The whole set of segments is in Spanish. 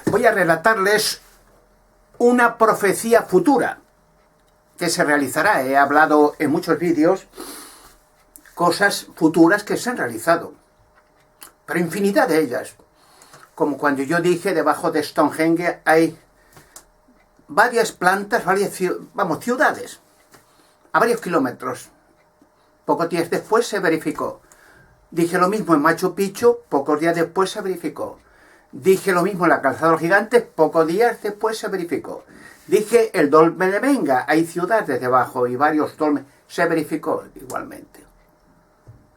voy a relatarles una profecía futura que se realizará. He hablado en muchos vídeos cosas futuras que se han realizado, pero infinidad de ellas. Como cuando yo dije, debajo de Stonehenge hay varias plantas, varias ciudades, a varios kilómetros. Pocos días después se verificó. Dije lo mismo en Machu Picchu, pocos días después se verificó. Dije lo mismo en la Calzada de los Gigantes, pocos días después se verificó. Dije el Dolmen de Menga, hay ciudades debajo y varios dolmes, se verificó igualmente.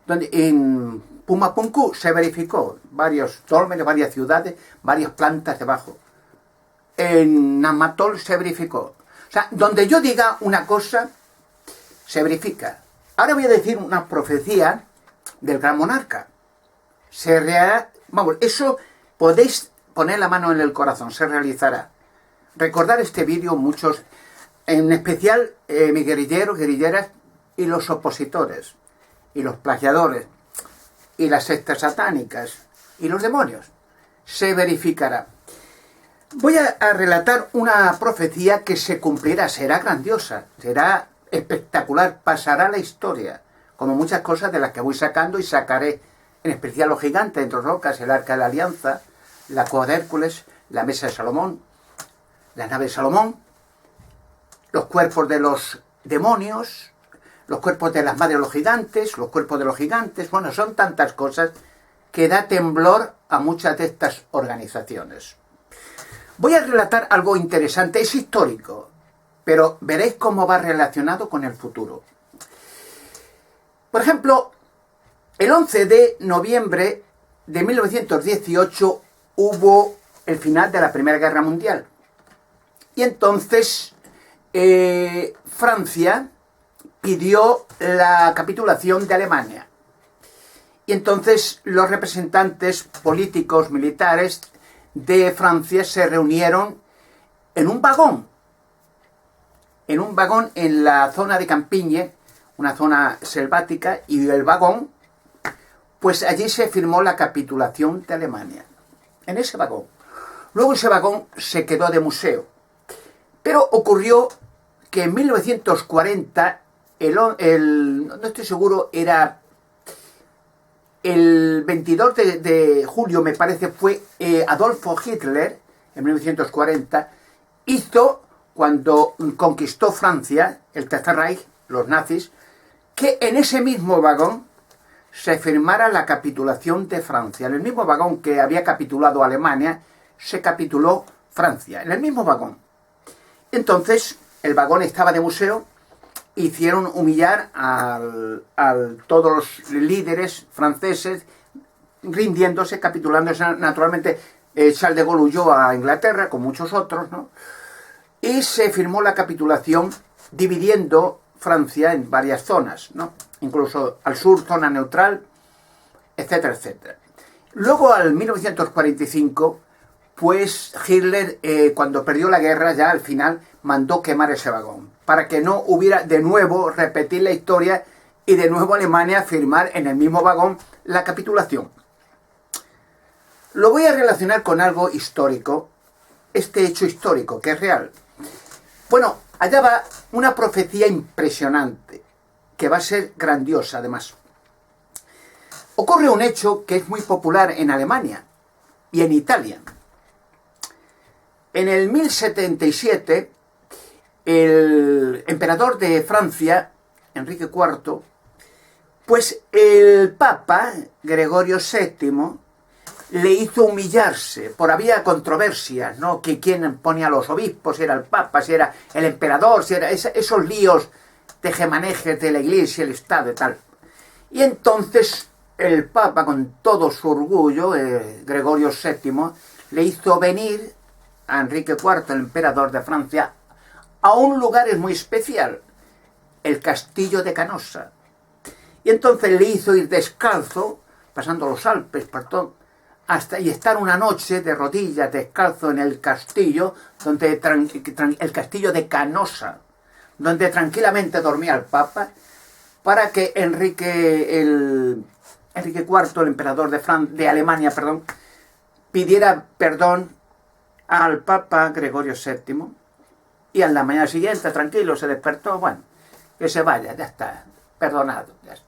En Pumapunku se verificó varios dólmenes, varias ciudades, varias plantas debajo. En Namatol se verificó. O sea, donde yo diga una cosa, se verifica. Ahora voy a decir una profecía del gran monarca. Eso podéis poner la mano en el corazón, se realizará. Recordar este vídeo muchos, en especial mis guerrilleros, guerrilleras y los opositores, y los plagiadores, y las sectas satánicas, y los demonios. Se verificará. Voy a relatar una profecía que se cumplirá, será grandiosa, será espectacular, pasará a la historia, como muchas cosas de las que voy sacando y sacaré, en especial los gigantes entre rocas, el Arca de la Alianza, la Cueva de Hércules, la Mesa de Salomón, la nave de Salomón, los cuerpos de los demonios, los cuerpos de las madres de los gigantes, los cuerpos de los gigantes. Bueno, son tantas cosas que da temblor a muchas de estas organizaciones. Voy a relatar algo interesante, es histórico, pero veréis cómo va relacionado con el futuro. Por ejemplo, el 11 de noviembre de 1918 hubo el final de la Primera Guerra Mundial. Y entonces Francia pidió la capitulación de Alemania. Y entonces los representantes políticos, militares de Francia se reunieron en un vagón en la zona de Campiñe, una zona selvática, y el vagón, pues allí se firmó la capitulación de Alemania, en ese vagón. Luego ese vagón se quedó de museo. Pero ocurrió que en 1940, no estoy seguro, era el 22 de julio, me parece, fue Adolfo Hitler, en 1940, hizo, cuando conquistó Francia, el Tercer Reich, los nazis, que en ese mismo vagón se firmara la capitulación de Francia. En el mismo vagón que había capitulado Alemania, se capituló Francia, en el mismo vagón. Entonces, el vagón estaba de museo, hicieron humillar a todos los líderes franceses, rindiéndose, capitulándose. Naturalmente, Charles de Gaulle huyó a Inglaterra, con muchos otros, ¿no? Y se firmó la capitulación dividiendo Francia en varias zonas, ¿no? Incluso al sur, zona neutral, etcétera, etcétera. Luego, al 1945... pues Hitler, cuando perdió la guerra, ya al final, mandó quemar ese vagón, para que no hubiera de nuevo repetir la historia y de nuevo Alemania firmar en el mismo vagón la capitulación. Lo voy a relacionar con algo histórico, este hecho histórico, que es real. Bueno, allá va una profecía impresionante, que va a ser grandiosa además. Ocurre un hecho que es muy popular en Alemania y en Italia. En el 1077, el emperador de Francia, Enrique IV, pues el Papa, Gregorio VII, le hizo humillarse, había controversias, ¿no? Que quién ponía a los obispos, si era el Papa, si era el emperador, si era esos líos tejemanejes de la Iglesia, el Estado y tal. Y entonces el Papa, con todo su orgullo, Gregorio VII, le hizo venir a Enrique IV, el emperador de Francia, a un lugar muy especial, el castillo de Canosa. Y entonces le hizo ir descalzo, pasando los Alpes, y estar una noche de rodillas, descalzo, en el castillo, el castillo de Canosa, donde tranquilamente dormía el Papa, para que Enrique IV, el emperador de Alemania, pidiera perdón al Papa Gregorio VII y a la mañana siguiente, tranquilo, se despertó, bueno, que se vaya, ya está, perdonado, ya está.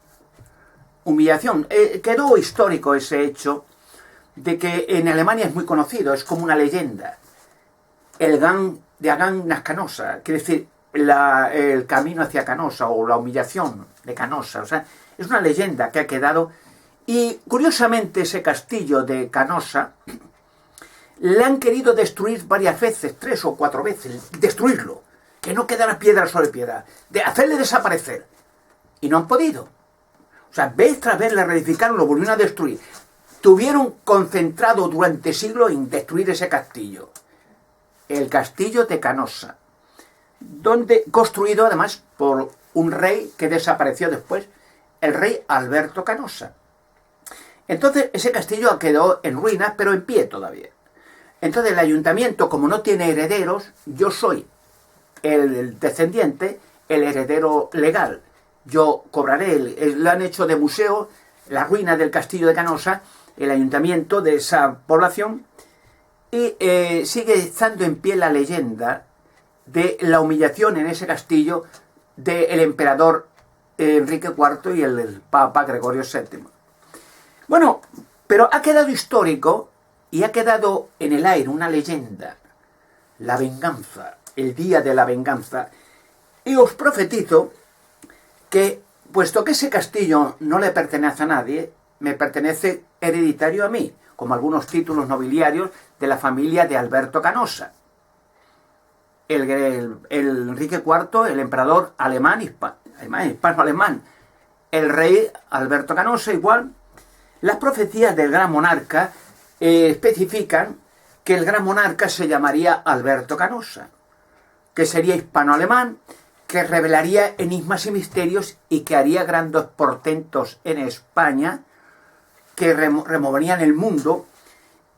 Humillación. Quedó histórico ese hecho de que en Alemania es muy conocido, es como una leyenda. El Gang de Agán Canosa, quiere decir el camino hacia Canosa o la humillación de Canosa. O sea, es una leyenda que ha quedado. Y curiosamente ese castillo de Canosa le han querido destruir varias veces, 3 o 4 veces, destruirlo, que no quedara piedra sobre piedra, de hacerle desaparecer. Y no han podido. O sea, vez tras vez le reedificaron, lo volvieron a destruir. Tuvieron concentrado durante siglos en destruir ese castillo. El castillo de Canosa, construido además por un rey que desapareció después, el rey Alberto Canosa. Entonces ese castillo quedó en ruinas, pero en pie todavía. Entonces el ayuntamiento, como no tiene herederos, yo soy el descendiente, el heredero legal. Yo cobraré, lo han hecho de museo, la ruina del castillo de Canosa, el ayuntamiento de esa población, y sigue estando en pie la leyenda de la humillación en ese castillo del emperador Enrique IV y el Papa Gregorio VII. Bueno, pero ha quedado histórico y ha quedado en el aire una leyenda, la venganza, el día de la venganza. Y os profetizo que, puesto que ese castillo no le pertenece a nadie, me pertenece hereditario a mí, como algunos títulos nobiliarios de la familia de Alberto Canosa. El Enrique IV, el emperador alemán, hispano-alemán, el rey Alberto Canosa igual. Las profecías del gran monarca especifican que el gran monarca se llamaría Alberto Canosa, que sería hispano-alemán, que revelaría enigmas y misterios y que haría grandes portentos en España, que removerían el mundo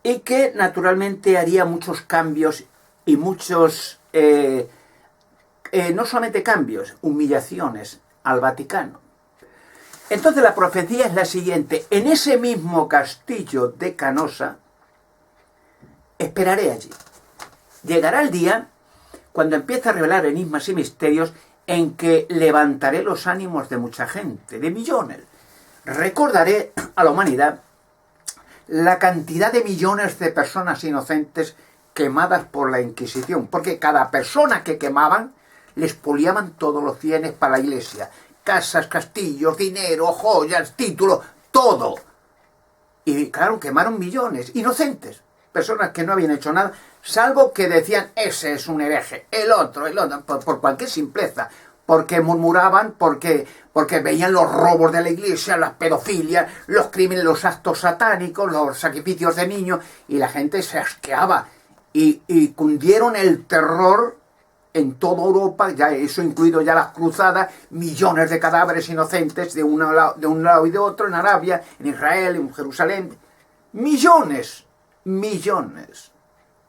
y que naturalmente haría muchos cambios y muchos, no solamente cambios, humillaciones al Vaticano. Entonces la profecía es la siguiente: en ese mismo castillo de Canosa esperaré allí. Llegará el día cuando empiece a revelar enigmas y misterios en que levantaré los ánimos de mucha gente, de millones. Recordaré a la humanidad la cantidad de millones de personas inocentes quemadas por la Inquisición, porque cada persona que quemaban les expoliaban todos los bienes para la iglesia, casas, castillos, dinero, joyas, títulos, todo. Y claro, quemaron millones, inocentes, personas que no habían hecho nada, salvo que decían, ese es un hereje, el otro, por cualquier simpleza, porque murmuraban, porque veían los robos de la iglesia, las pedofilias, los crímenes, los actos satánicos, los sacrificios de niños, y la gente se asqueaba, y cundieron el terror en toda Europa, ya eso incluido ya las cruzadas, millones de cadáveres inocentes de un lado y de otro, en Arabia, en Israel, en Jerusalén, millones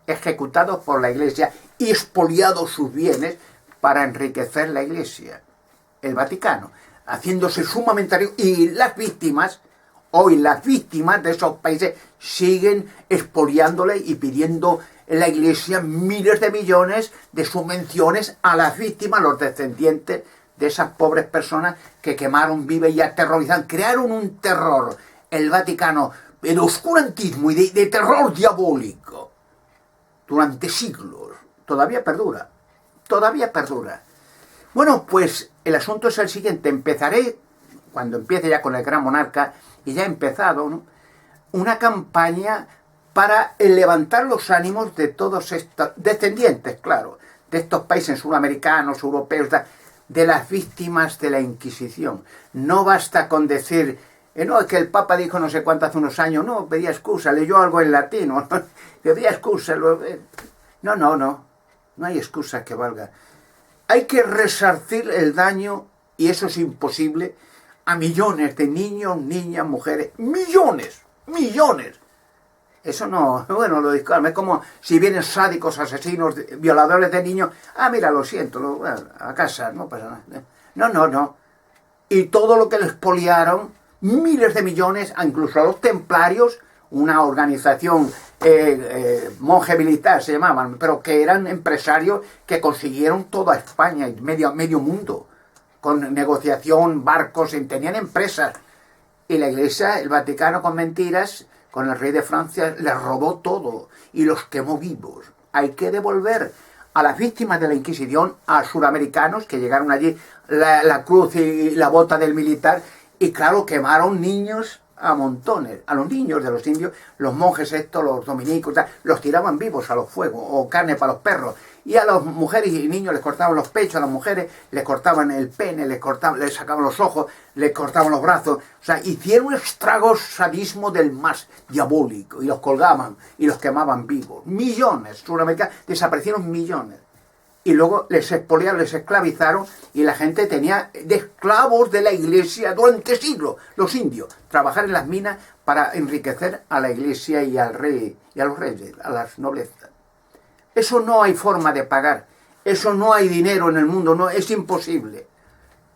ejecutados por la iglesia y expoliados sus bienes para enriquecer la iglesia, el Vaticano, haciéndose sumamente rico. Y las víctimas, hoy las víctimas de esos países siguen expoliándole y pidiendo en la iglesia miles de millones de subvenciones a las víctimas, los descendientes de esas pobres personas que quemaron vivas y aterrorizan, crearon un terror, el Vaticano, de oscurantismo y de terror diabólico durante siglos. Todavía perdura. Bueno, pues el asunto es el siguiente. Empezaré, cuando empiece ya con el gran monarca, y ya he empezado, ¿no?, una campaña para levantar los ánimos de todos estos descendientes, claro, de estos países sudamericanos, europeos, de las víctimas de la Inquisición. No basta con decir, no, es que el Papa dijo no sé cuánto hace unos años, no, pedía excusa, leyó algo en latino, pedía excusa. No hay excusa que valga. Hay que resarcir el daño, y eso es imposible, a millones de niños, niñas, mujeres, millones. Eso no, bueno, lo disculpo, es como si vienen sádicos, asesinos, violadores de niños, mira, lo siento, a casa, no pasa nada. No. Y todo lo que les expoliaron, miles de millones, incluso a los templarios, una organización monje militar se llamaban, pero que eran empresarios que consiguieron toda España y medio mundo, con negociación, barcos, tenían empresas. Y la Iglesia, el Vaticano, con mentiras, con el rey de Francia, les robó todo y los quemó vivos. Hay que devolver a las víctimas de la Inquisición, a suramericanos que llegaron allí, la cruz y la bota del militar, y claro, quemaron niños a montones. A los niños de los indios, los monjes estos, los dominicos, los tiraban vivos a los fuegos, o carne para los perros. Y a las mujeres y niños les cortaban los pechos, a las mujeres les cortaban el pene, les sacaban los ojos, les cortaban los brazos. O sea, hicieron un estrago, sadismo del más diabólico, y los colgaban y los quemaban vivos. Millones, suramericanos, desaparecieron millones. Y luego les expoliaron, les esclavizaron, y la gente tenía de esclavos de la Iglesia durante siglos, los indios, trabajar en las minas para enriquecer a la Iglesia y al rey, y a los reyes, a las noblezas. Eso no hay forma de pagar, eso no hay dinero en el mundo, no, es imposible.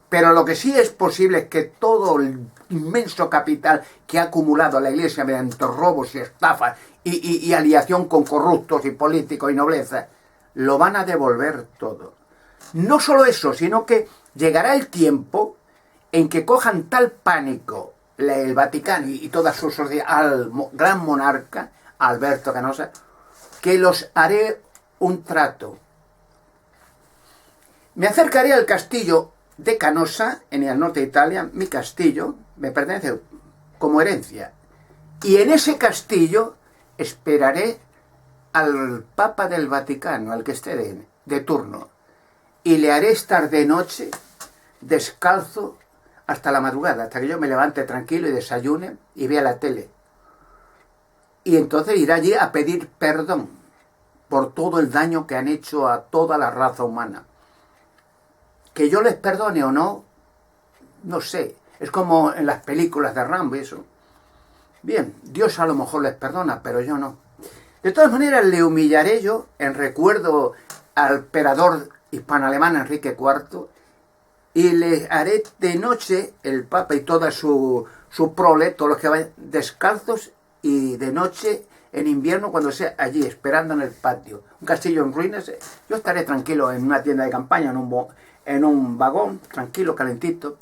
Pero lo que sí es posible es que todo el inmenso capital que ha acumulado la Iglesia mediante robos y estafas y aliación con corruptos y políticos y nobleza, lo van a devolver todo. No solo eso, sino que llegará el tiempo en que cojan tal pánico el Vaticano y toda su sociedad al gran monarca, Alberto Canosa, que los haré un trato. Me acercaré al castillo de Canosa, en el norte de Italia. Mi castillo me pertenece como herencia. Y en ese castillo esperaré al Papa del Vaticano, al que esté de turno, y le haré estar de noche descalzo hasta la madrugada, hasta que yo me levante tranquilo y desayune y vea la tele. Y entonces irá allí a pedir perdón por todo el daño que han hecho a toda la raza humana. Que yo les perdone o no, no sé. Es como en las películas de Rambo y eso. Bien, Dios a lo mejor les perdona, pero yo no. De todas maneras, le humillaré yo en recuerdo al emperador hispano-alemán Enrique IV, y le haré de noche, el Papa y toda su prole, todos los que vayan descalzos, y de noche en invierno, cuando sea allí, esperando en el patio. Un castillo en ruinas. Yo estaré tranquilo en una tienda de campaña, en un vagón, tranquilo, calentito.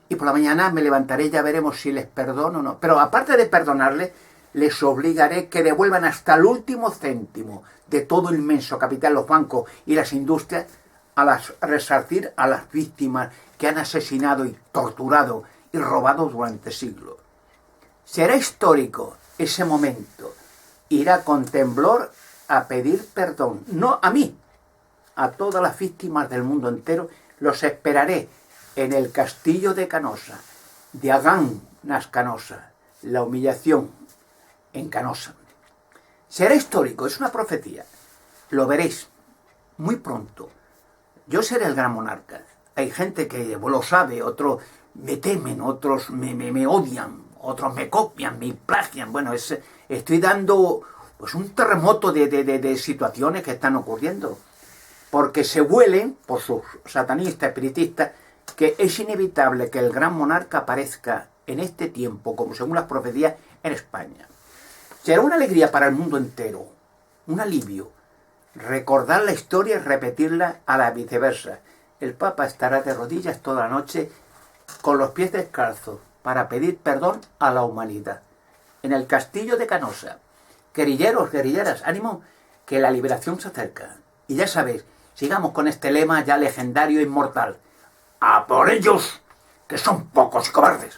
Y por la mañana me levantaré y ya veremos si les perdono o no. Pero aparte de perdonarles, les obligaré que devuelvan hasta el último céntimo de todo el inmenso capital, los bancos y las industrias, a resarcir a las víctimas que han asesinado y torturado y robado durante siglos. Será histórico ese momento. Irá con temblor a pedir perdón, no a mí, a todas las víctimas del mundo entero. Los esperaré en el castillo de Canosa, de Agán nas Canosa, la humillación en Canosa. Será histórico, es una profecía. Lo veréis muy pronto. Yo seré el gran monarca. Hay gente que lo sabe, otros me temen, otros me odian, otros me copian, me plagian. Bueno, estoy dando pues un terremoto de situaciones que están ocurriendo. Porque se huelen, por sus satanistas, espiritistas, que es inevitable que el gran monarca aparezca en este tiempo, como según las profecías, en España. Será una alegría para el mundo entero, un alivio, recordar la historia y repetirla a la viceversa. El Papa estará de rodillas toda la noche con los pies descalzos para pedir perdón a la humanidad. En el castillo de Canosa. Guerrilleros, guerrilleras, ánimo, que la liberación se acerca. Y ya sabéis, sigamos con este lema ya legendario e inmortal. ¡A por ellos, que son pocos cobardes!